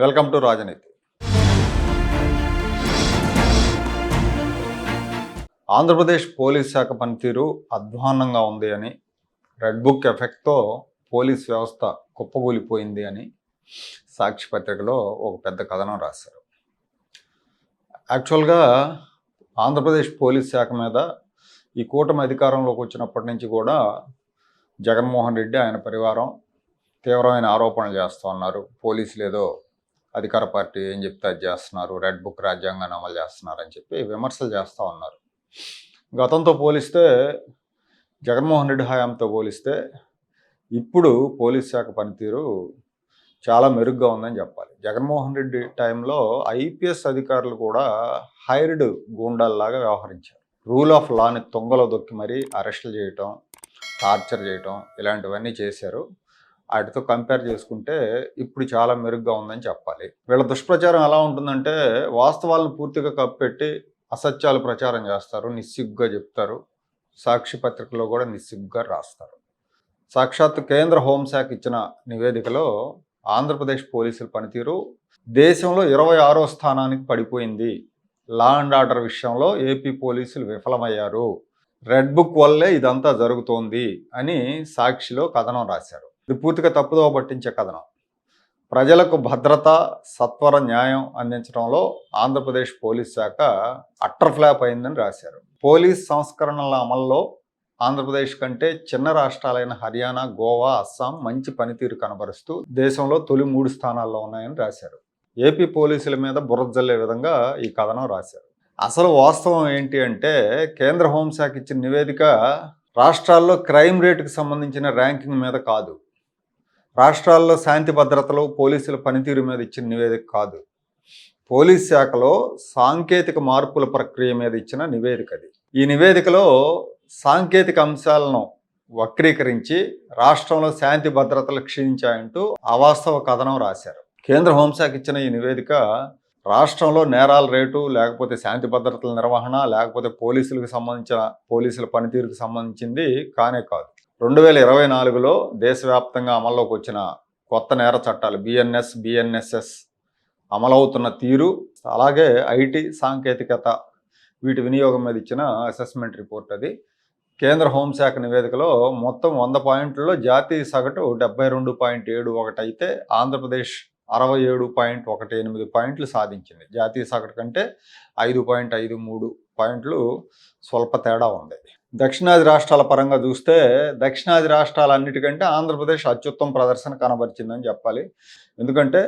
Welcome to రాజనీతి. Andhra Pradesh police శాఖ పనితీరు అధ్వాన్నంగా ఉంది అని, రెడ్ బుక్ ఎఫెక్ట్తో పోలీస్ వ్యవస్థ కుప్పకూలిపోయింది అని సాక్షి పత్రికలో ఒక పెద్ద కథనం రాశారు. యాక్చువల్గా ఆంధ్రప్రదేశ్ పోలీస్ శాఖ మీద ఈ కూటమి అధికారంలోకి వచ్చినప్పటి నుంచి కూడా జగన్మోహన్ రెడ్డి ఆయన పరివారం తీవ్రమైన ఆరోపణలు చేస్తూ ఉన్నారు. పోలీసులు ఏదో అధికార పార్టీ ఏం చెప్తే అది చేస్తున్నారు, రెడ్ బుక్ రాజ్యాంగాన్ని అమలు చేస్తున్నారని చెప్పి విమర్శలు చేస్తూ ఉన్నారు. గతంతో పోలిస్తే, జగన్మోహన్ రెడ్డి హయాంతో పోలిస్తే ఇప్పుడు పోలీస్ శాఖ పనితీరు చాలా మెరుగ్గా ఉందని చెప్పాలి. జగన్మోహన్ రెడ్డి టైంలో ఐపీఎస్ అధికారులు కూడా హైర్డ్ గూండాల్లాగా వ్యవహరించారు. రూల్ ఆఫ్ లాని తొంగలో దొక్కి మరీ అరెస్టులు చేయటం, టార్చర్ చేయటం ఇలాంటివన్నీ చేశారు. వాటితో కంపేర్ చేసుకుంటే ఇప్పుడు చాలా మెరుగ్గా ఉందని చెప్పాలి. వీళ్ళ దుష్ప్రచారం ఎలా ఉంటుందంటే, వాస్తవాలను పూర్తిగా కప్పెట్టి అసత్యాలు ప్రచారం చేస్తారు, నిస్సిగ్గుగా చెప్తారు. సాక్షి పత్రికలో కూడా నిస్సిగ్గుగా రాస్తారు. సాక్షాత్ కేంద్ర హోంశాఖ ఇచ్చిన నివేదికలో ఆంధ్రప్రదేశ్ పోలీసుల పనితీరు దేశంలో 26వ స్థానానికి పడిపోయింది. లా అండ్ ఆర్డర్ విషయంలో ఏపీ పోలీసులు విఫలమయ్యారు, రెడ్ బుక్ వల్లే ఇదంతా జరుగుతోంది అని సాక్షిలో కథనం రాశారు. ఇది పూర్తిగా తప్పుదోవ పట్టించే కథనం. ప్రజలకు భద్రత, సత్వర న్యాయం అందించడంలో ఆంధ్రప్రదేశ్ పోలీస్ శాఖ అట్టర్ ఫ్లాప్ అయిందని రాశారు. పోలీస్ సంస్కరణల అమల్లో ఆంధ్రప్రదేశ్ కంటే చిన్న రాష్ట్రాలైన హర్యానా, గోవా, అస్సాం మంచి పనితీరు కనబరుస్తూ దేశంలో తొలి 3 స్థానాల్లో ఉన్నాయని రాశారు. ఏపీ పోలీసుల మీద బురద జల్లే విధంగా ఈ కథనం రాశారు. అసలు వాస్తవం ఏంటి అంటే, కేంద్ర హోంశాఖ ఇచ్చిన నివేదిక రాష్ట్రాల్లో క్రైమ్ రేటుకు సంబంధించిన ర్యాంకింగ్ మీద కాదు, రాష్ట్రాల్లో శాంతి భద్రతలు, పోలీసుల పనితీరు మీద ఇచ్చిన నివేదిక కాదు, పోలీస్ శాఖలో సాంకేతిక మార్పుల ప్రక్రియ మీద ఇచ్చిన నివేదిక అది. ఈ నివేదికలో సాంకేతిక అంశాలను వక్రీకరించి రాష్ట్రంలో శాంతి భద్రతలు క్షీణించాయంటూ అవాస్తవ కథనం రాశారు. కేంద్ర హోంశాఖ ఇచ్చిన ఈ నివేదిక రాష్ట్రంలో నేరాల రేటు, లేకపోతే శాంతి భద్రతల నిర్వహణ, లేకపోతే పోలీసుల పనితీరుకు సంబంధించింది కానే కాదు. 2024లో దేశవ్యాప్తంగా అమల్లోకి వచ్చిన కొత్త నేర చట్టాలు బిఎన్ఎస్ అమలవుతున్న తీరు, అలాగే ఐటీ సాంకేతికత, వీటి వినియోగం మీద ఇచ్చిన అసెస్మెంట్ రిపోర్ట్ అది. కేంద్ర హోంశాఖ నివేదికలో మొత్తం 100 పాయింట్లలో జాతీయ సగటు 72.71 అయితే ఆంధ్రప్రదేశ్ 67.18 పాయింట్లు సాధించింది. జాతీయ సగటు కంటే 5.53 పాయింట్లు స్వల్ప తేడా ఉంది. దక్షిణాది రాష్ట్రాల పరంగా చూస్తే, దక్షిణాది రాష్ట్రాలన్నిటికంటే ఆంధ్రప్రదేశ్ అత్యుత్తమ ప్రదర్శన కనబరిచిందని చెప్పాలి. ఎందుకంటే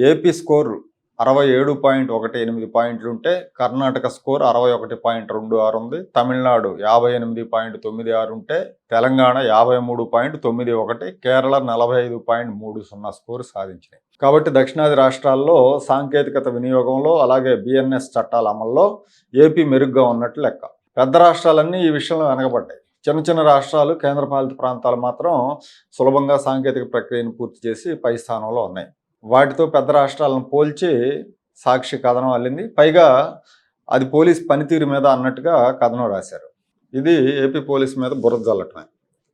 ఏపీ స్కోర్ 67.18 పాయింట్లు ఉంటే కర్ణాటక స్కోర్ 61.26 ఉంది, తమిళనాడు 58.96 ఉంటే తెలంగాణ 53.91, కేరళ 45.30 స్కోర్ సాధించినాయి. కాబట్టి దక్షిణాది రాష్ట్రాల్లో సాంకేతికత వినియోగంలో, అలాగే బిఎన్ఎస్ చట్టాల అమల్లో ఏపీ మెరుగ్గా ఉన్నట్లు లెక్క. పెద్ద రాష్ట్రాలన్నీ ఈ విషయంలో వెనకబడ్డాయి. చిన్న చిన్న రాష్ట్రాలు, కేంద్రపాలిత ప్రాంతాలు మాత్రం సులభంగా సాంకేతిక ప్రక్రియను పూర్తి చేసి పై స్థానంలో ఉన్నాయి. వాటితో పెద్ద రాష్ట్రాలను పోల్చి సాక్షి కథనం అల్లింది. పైగా అది పోలీస్ పనితీరు మీద అన్నట్టుగా కథనం రాశారు. ఇది ఏపీ పోలీస్ మీద బురద జల్లటమే.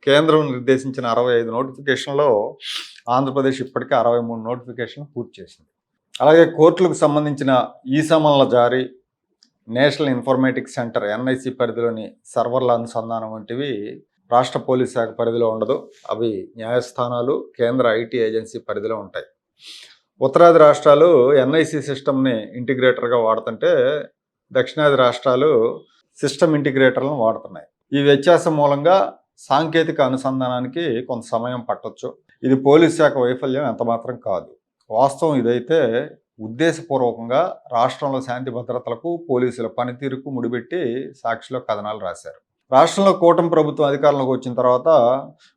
కేంద్రం నిర్దేశించిన 65 నోటిఫికేషన్లో ఆంధ్రప్రదేశ్ ఇప్పటికే 63 నోటిఫికేషన్ పూర్తి చేసింది. అలాగే కోర్టులకు సంబంధించిన ఈ సమన్ల జారీ, నేషనల్ ఇన్ఫర్మేటిక్స్ సెంటర్ ఎన్ఐసి పరిధిలోని సర్వర్ల అనుసంధానం వంటివి రాష్ట్ర పోలీస్ శాఖ పరిధిలో ఉండదు. అవి న్యాయస్థానాలు, కేంద్ర ఐటీ ఏజెన్సీ పరిధిలో ఉంటాయి. ఉత్తరాది రాష్ట్రాలు ఎన్ఐసి సిస్టమ్ని ఇంటిగ్రేటర్గా వాడుతుంటే, దక్షిణాది రాష్ట్రాలు సిస్టమ్ ఇంటిగ్రేటర్లను వాడుతున్నాయి. ఈ వ్యత్యాసం మూలంగా సాంకేతిక అనుసంధానానికి కొంత సమయం పట్టొచ్చు. ఇది పోలీస్ శాఖ వైఫల్యం ఎంతమాత్రం కాదు. వాస్తవం ఇదైతే ఉద్దేశపూర్వకంగా రాష్ట్రంలో శాంతి భద్రతలకు, పోలీసుల పనితీరుకు ముడిపెట్టి సాక్షిలో కథనాలు రాశారు. రాష్ట్రంలో కూటమి ప్రభుత్వం అధికారంలోకి వచ్చిన తర్వాత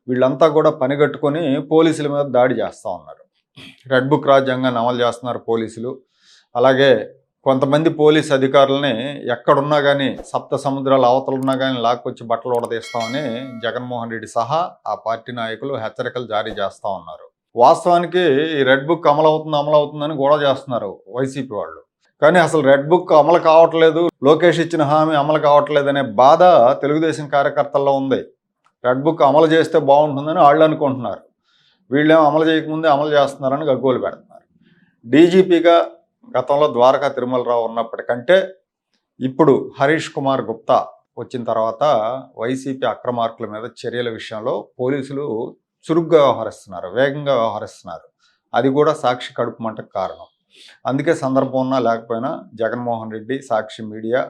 వీళ్ళంతా కూడా పనిగట్టుకొని పోలీసుల మీద దాడి చేస్తూ ఉన్నారు. రెడ్ బుక్ రాజ్యాంగాన్ని అమలు చేస్తున్నారు పోలీసులు. అలాగే కొంతమంది పోలీస్ అధికారులని ఎక్కడున్నా కానీ, సప్త సముద్రాల అవతలున్నా కానీ లాక్కొచ్చి బట్టలు ఉడదీస్తామని జగన్మోహన్ రెడ్డి సహా ఆ పార్టీ నాయకులు హెచ్చరికలు జారీ చేస్తూ ఉన్నారు. వాస్తవానికి ఈ రెడ్ బుక్ అమలవుతుందని గొడవ చేస్తున్నారు వైసీపీ వాళ్ళు. కానీ అసలు రెడ్ బుక్ అమలు కావట్లేదు, లోకేష్ ఇచ్చిన హామీ అమలు కావట్లేదు అనే బాధ తెలుగుదేశం కార్యకర్తల్లో ఉంది. రెడ్ బుక్ అమలు చేస్తే బాగుంటుందని వాళ్ళు అనుకుంటున్నారు. వీళ్ళేమో అమలు చేయకముందే అమలు చేస్తున్నారని గగ్గోలు పెడుతున్నారు. డీజీపీగా గతంలో ద్వారకా తిరుమలరావు ఉన్నప్పటికంటే ఇప్పుడు హరీష్ కుమార్ గుప్తా వచ్చిన తర్వాత వైసీపీ అక్రమార్కుల మీద చర్యల విషయంలో పోలీసులు చురుగ్గా వ్యవహరిస్తున్నారు, వేగంగా వ్యవహరిస్తున్నారు. అది కూడా సాక్షి కడుపు మంటకు కారణం. అందుకే సందర్భం ఉన్నా లేకపోయినా జగన్మోహన్ రెడ్డి, సాక్షి మీడియా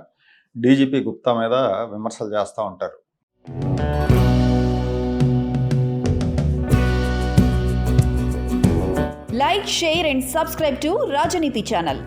డీజీపీ గుప్తా మీద విమర్శలు చేస్తూ ఉంటారు. Like, share and subscribe to Rajaniti channel.